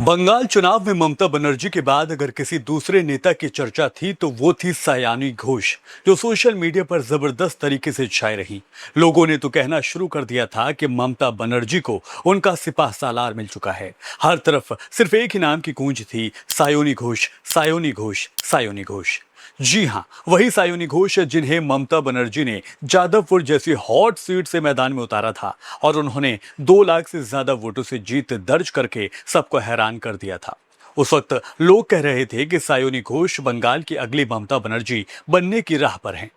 बंगाल चुनाव में ममता बनर्जी के बाद अगर किसी दूसरे नेता की चर्चा थी तो वो थी सायानी घोष, जो सोशल मीडिया पर जबरदस्त तरीके से छाई रही। लोगों ने तो कहना शुरू कर दिया था कि ममता बनर्जी को उनका सिपाह सालार मिल चुका है। हर तरफ सिर्फ एक ही नाम की गूंज थी, सायोनी घोष, सायोनी घोष, सायोनी घोष। जी हां, वही सायोनी घोष जिन्हें ममता बनर्जी ने जादवपुर जैसी हॉट सीट से मैदान में उतारा था और उन्होंने 2 लाख से ज्यादा वोटों से जीत दर्ज करके सबको हैरान कर दिया था। उस वक्त लोग कह रहे थे कि सायोनी घोष बंगाल की अगली ममता बनर्जी बनने की राह पर हैं।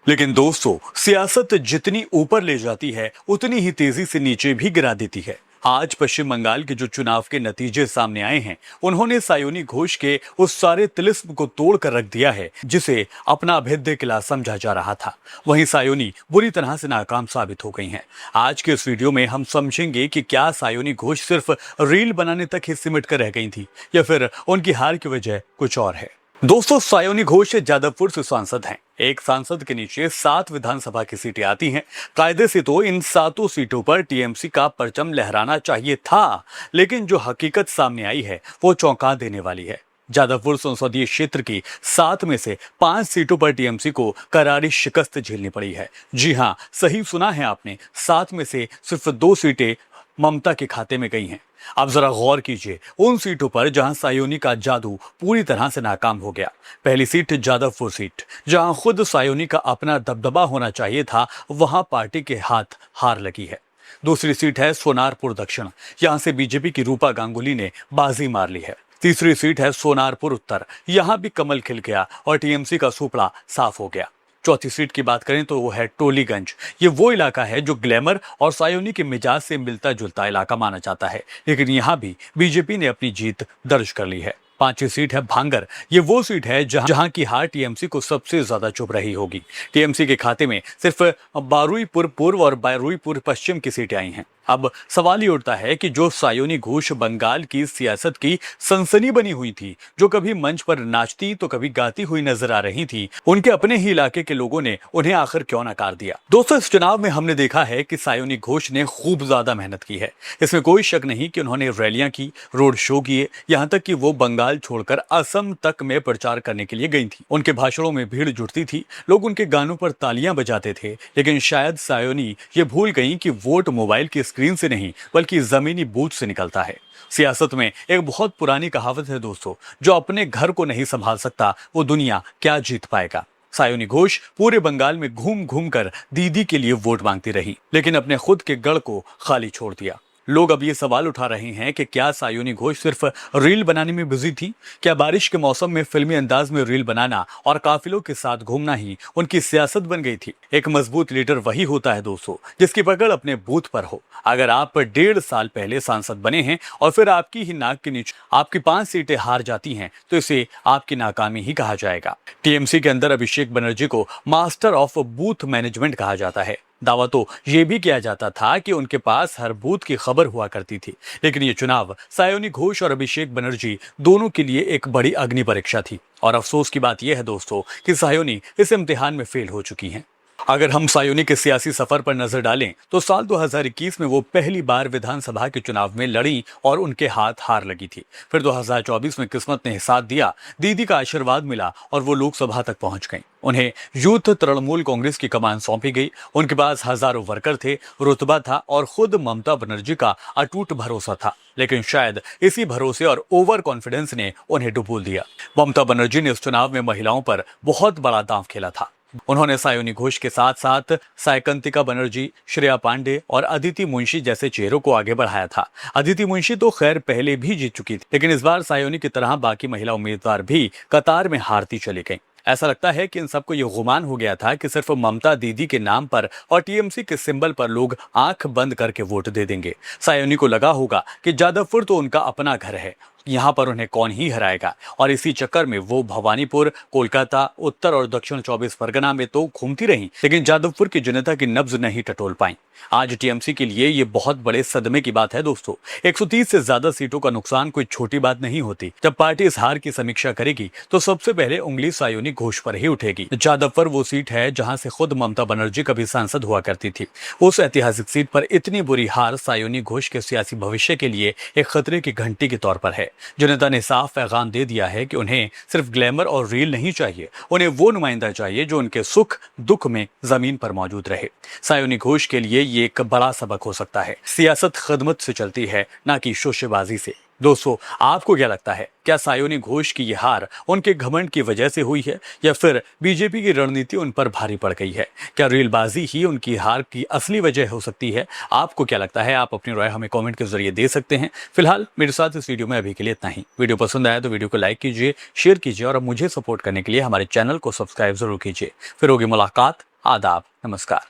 लेकिन दोस्तों, सियासत जितनी ऊपर ले जाती है उतनी ही तेजी से नीचे भी गिरा देती है। आज पश्चिम बंगाल के जो चुनाव के नतीजे सामने आए हैं, उन्होंने सायोनी घोष के उस सारे तिलिस्म को तोड़ कर रख दिया है जिसे अपना अभेद्य किला समझा जा रहा था। वहीं सायोनी बुरी तरह से नाकाम साबित हो गई हैं। आज के इस वीडियो में हम समझेंगे कि क्या सायोनी घोष सिर्फ रील बनाने तक ही सिमट कर रह गई थी या फिर उनकी हार की वजह कुछ और है। दोस्तों, सायोनी घोष जादवपुर से सांसद हैं। एक सांसद के नीचे 7 विधानसभा की सीटें आती हैं। कायदे से तो इन 7 सीटों पर टीएमसी का परचम लहराना चाहिए था, लेकिन जो हकीकत सामने आई है वो चौंका देने वाली है। जादवपुर संसदीय क्षेत्र की 7 में से 5 सीटों पर टीएमसी को करारी शिकस्त झेलनी पड़ी है। जी हां, सही सुना है आपने, 7 में से सिर्फ 2 सीटें ममता के खाते में गई हैं। अब जरा गौर कीजिए उन सीटों पर जहां सायोनी का जादू पूरी तरह से नाकाम हो गया। पहली सीट जादवपुर सीट, जहां खुद सायोनी का अपना दबदबा होना चाहिए था, वहां पार्टी के हाथ हार लगी है। दूसरी सीट है सोनारपुर दक्षिण, यहां से बीजेपी की रूपा गांगुली ने बाजी मार ली है। तीसरी सीट है सोनारपुर उत्तर, यहां भी कमल खिल गया और टीएमसी का सुपड़ा साफ हो गया। चौथी सीट की बात करें तो वो है टोलीगंज। ये वो इलाका है जो ग्लैमर और सायोनी के मिजाज से मिलता जुलता इलाका माना जाता है, लेकिन यहाँ भी बीजेपी ने अपनी जीत दर्ज कर ली है। पांचवी सीट है भांगर। ये वो सीट है जहां की हार टीएमसी को सबसे ज्यादा चुभ रही होगी। टीएमसी के खाते में सिर्फ बारुईपुर पूर्व और बारुईपुर पश्चिम की सीटें आई हैं। अब सवाल ये उठता है कि जो सायोनी घोष बंगाल की सियासत की सनसनी बनी हुई थी, जो कभी मंच पर नाचती तो कभी गाती हुई नजर आ रही थी, उनके अपने ही इलाके के लोगों ने उन्हें आखिर क्यों नकार दिया। दोस्तों, इस चुनाव में हमने देखा है कि सायोनी घोष ने खूब ज्यादा मेहनत की है। इसमें कोई शक नहीं कि उन्होंने रैलियां की, रोड शो किए, यहाँ तक कि वो बंगाल छोड़कर असम तक में प्रचार करने के लिए गई थी। उनके भाषणों में भीड़ जुटती थी, लोग उनके गानों पर तालियां बजाते थे। लेकिन शायद सायोनी ये भूल गई कि वोट मोबाइल की स्क्रीन से नहीं बल्कि जमीनी बूथ से निकलता है। सियासत में एक बहुत पुरानी कहावत है दोस्तों, जो अपने घर को नहीं संभाल सकता वो दुनिया क्या जीत पाएगा। सायोनी घोष पूरे बंगाल में घूम घूम कर दीदी के लिए वोट मांगती रही, लेकिन अपने खुद के गढ़ को खाली छोड़ दिया। लोग अब ये सवाल उठा रहे हैं कि क्या सायोनी घोष सिर्फ रील बनाने में बिजी थी? क्या बारिश के मौसम में फिल्मी अंदाज में रील बनाना और काफिलों के साथ घूमना ही उनकी सियासत बन गई थी? एक मजबूत लीडर वही होता है दोस्तों, जिसकी पकड़ अपने बूथ पर हो। अगर आप 1.5 साल पहले सांसद बने हैं और फिर आपकी ही नाक के नीचे आपकी 5 सीटें हार जाती हैं, तो इसे आपकी नाकामी ही कहा जाएगा। टीएमसी के अंदर अभिषेक बनर्जी को मास्टर ऑफ बूथ मैनेजमेंट कहा जाता है। दावा तो ये भी किया जाता था कि उनके पास हर बूथ की खबर हुआ करती थी। लेकिन ये चुनाव सायोनी घोष और अभिषेक बनर्जी दोनों के लिए एक बड़ी अग्नि परीक्षा थी। और अफसोस की बात यह है दोस्तों कि सायोनी इस इम्तिहान में फेल हो चुकी हैं। अगर हम सायोनी के सियासी सफर पर नजर डालें तो साल 2021 में वो पहली बार विधानसभा के चुनाव में लड़ी और उनके हाथ हार लगी थी। फिर 2024 में किस्मत ने साथ दिया, दीदी का आशीर्वाद मिला और वो लोकसभा तक पहुंच गईं। उन्हें यूथ तृणमूल कांग्रेस की कमान सौंपी गई। उनके पास हजारों वर्कर थे, रुतबा था और खुद ममता बनर्जी का अटूट भरोसा था। लेकिन शायद इसी भरोसे और ओवर कॉन्फिडेंस ने उन्हें डुबोल दिया। ममता बनर्जी ने इस चुनाव में महिलाओं पर बहुत बड़ा दांव खेला था। उन्होंने सायोनी घोष के साथ साथ सायकंतिका बनर्जी, श्रेया पांडे और अदिति मुंशी जैसे चेहरों को आगे बढ़ाया था। अदिति मुंशी तो खैर पहले भी जीत चुकी थी, लेकिन इस बार सायोनी की तरह बाकी महिला उम्मीदवार भी कतार में हारती चली गईं। ऐसा लगता है कि इन सबको ये गुमान हो गया था कि सिर्फ ममता दीदी के नाम पर और टीएमसी के सिंबल पर लोग आंख बंद करके वोट दे देंगे। सायोनी को लगा होगा कि जादवपुर तो उनका अपना घर है, यहाँ पर उन्हें कौन ही हराएगा, और इसी चक्कर में वो भवानीपुर, कोलकाता, उत्तर और दक्षिण 24 परगना में तो घूमती रही, लेकिन जादवपुर की जनता की नब्ज नहीं टटोल पाई। आज टीएमसी के लिए ये बहुत बड़े सदमे की बात है दोस्तों। 130 से ज्यादा सीटों का नुकसान कोई छोटी बात नहीं होती। जब पार्टी इस हार की समीक्षा करेगी तो सबसे पहले उंगली सायोनी घोष पर ही उठेगी। जादवपुर वो सीट है जहां से खुद ममता बनर्जी कभी सांसद हुआ करती थी। उस ऐतिहासिक सीट पर इतनी बुरी हार सायोनी घोष के सियासी भविष्य के लिए एक खतरे की घंटी के तौर पर है। जनता ने साफ पैगाम दे दिया है कि उन्हें सिर्फ ग्लैमर और रील नहीं चाहिए, उन्हें वो नुमाइंदा चाहिए जो उनके सुख दुख में जमीन पर मौजूद रहे। सायोनी घोष के लिए ये एक बड़ा सबक हो सकता है। सियासत खिदमत से चलती है, ना कि शोशेबाजी से। दोस्तों, आपको क्या लगता है, क्या सायोनी घोष की ये हार उनके घमंड की वजह से हुई है या फिर बीजेपी की रणनीति उन पर भारी पड़ गई है? क्या रीलबाजी ही उनकी हार की असली वजह हो सकती है? आपको क्या लगता है? आप अपनी राय हमें कमेंट के जरिए दे सकते हैं। फिलहाल मेरे साथ इस वीडियो में अभी के लिए इतना ही। वीडियो पसंद आया तो वीडियो को लाइक कीजिए, शेयर कीजिए और मुझे सपोर्ट करने के लिए हमारे चैनल को सब्सक्राइब जरूर कीजिए। फिर होगी मुलाकात। आदाब, नमस्कार।